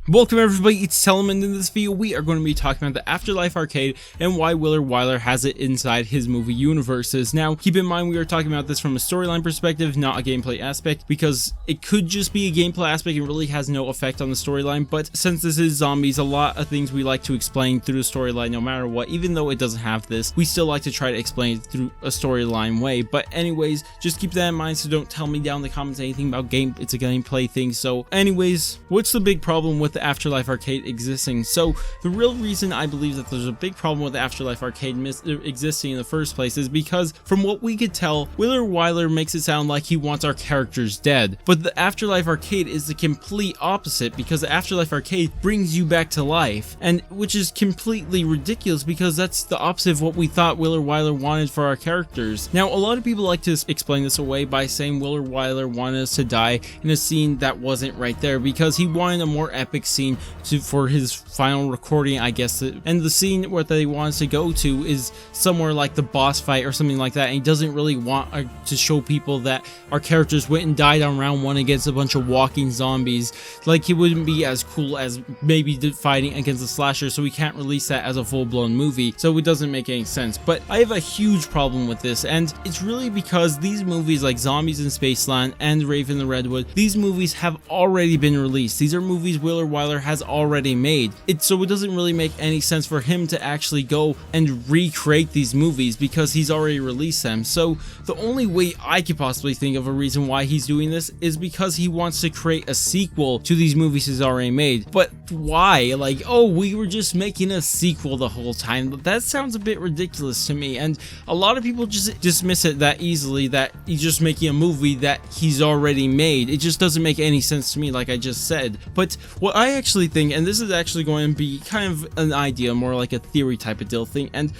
Welcome everybody, it's Telman. In this video we are going to be talking about the Afterlife arcade and why Willard Wyler has it inside his movie universes. Now keep in mind we are talking about this from a storyline perspective, not a gameplay aspect, because it could just be a gameplay aspect and really has no effect on the storyline. But since this is zombies, a lot of things we like to explain through the storyline no matter what. Even though it doesn't have this, we still like to try to explain it through a storyline way. But anyways, just keep that in mind, so don't tell me down in the comments anything about it's a gameplay thing. So anyways, what's the big problem with the Afterlife arcade existing? So the real reason I believe that there's a big problem with the Afterlife arcade existing in the first place is because from what we could tell, Willard Wyler makes it sound like he wants our characters dead. But the Afterlife arcade is the complete opposite, because the Afterlife arcade brings you back to life, and which is completely ridiculous because that's the opposite of what we thought Willard Wyler wanted for our characters. Now a lot of people like to explain this away by saying Willard Wyler wanted us to die in a scene that wasn't right there because he wanted a more epic scene for his final recording, I guess. And the scene where they want us to go to is somewhere like the boss fight or something like that, and he doesn't really want to show people that our characters went and died on round one against a bunch of walking zombies. Like, it wouldn't be as cool as maybe fighting against a slasher, so we can't release that as a full-blown movie, so it doesn't make any sense. But I have a huge problem with this, and it's really because these movies like Zombies in Spaceland and Rave in the Redwood, these movies have already been released. These are movies Willard Wyler has already made. So it doesn't really make any sense for him to actually go and recreate these movies because he's already released them. So the only way I could possibly think of a reason why he's doing this is because he wants to create a sequel to these movies he's already made. But why? Like, oh, we were just making a sequel the whole time. That sounds a bit ridiculous to me, and a lot of people just dismiss it that easily, that he's just making a movie that he's already made. It just doesn't make any sense to me, like I just said. But what I actually think, and this is actually going to be kind of an idea, more like a theory type of deal thing, and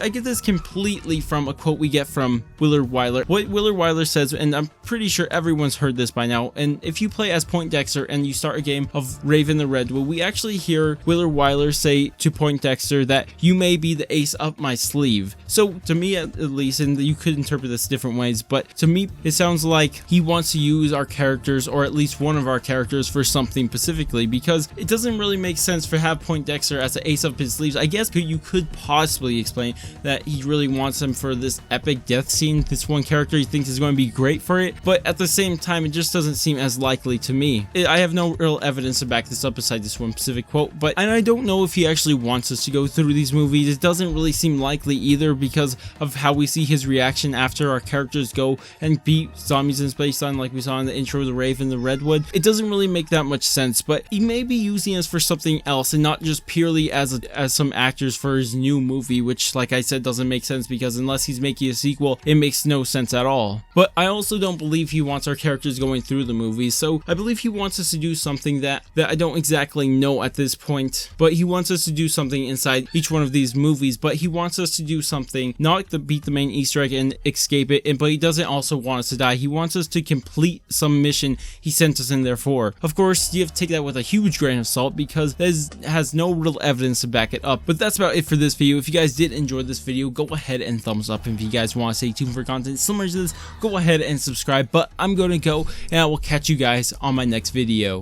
I get this completely from a quote we get from Willard Wyler. What Willard Wyler says, and I'm pretty sure everyone's heard this by now, and if you play as Poindexter and you start a game of Rave in the Redwood, we actually hear Willard Wyler say to Poindexter that you may be the ace up my sleeve. So to me at least, and you could interpret this different ways, but to me it sounds like he wants to use our characters, or at least one of our characters, for something specifically, because it doesn't really make sense to have Poindexter as the ace up his sleeves. I guess you could possibly explain that he really wants him for this epic death scene, this one character he thinks is going to be great for it, but at the same time it just doesn't seem as likely to me. I have no real evidence to back this up besides this one specific quote, and I don't know if he actually wants us to go through these movies. It doesn't really seem likely either because of how we see his reaction after our characters go and beat zombies in Spaceland, like we saw in the intro of the Rave in the Redwood. It doesn't really make that much sense, but he may be using us for something else and not just purely as some actors for his new movie, which, like I said, doesn't make sense because unless he's making a sequel, it makes no sense at all. But I also don't believe he wants our characters going through the movies, so I believe he wants us to do something that I don't exactly know at this point, but he wants us to do something inside each one of these movies. But he wants us to do something, not to beat the main Easter egg and escape it, but he doesn't also want us to die. He wants us to complete some mission he sent us in there for. Of course, you have to take that with a huge grain of salt because this has no real evidence to back it up. But that's about it for this video. If you guys did enjoy this video, go ahead and thumbs up. If you guys want to stay tuned for content similar to this, go ahead and subscribe. But I'm going to go, and I will catch you guys on my next video.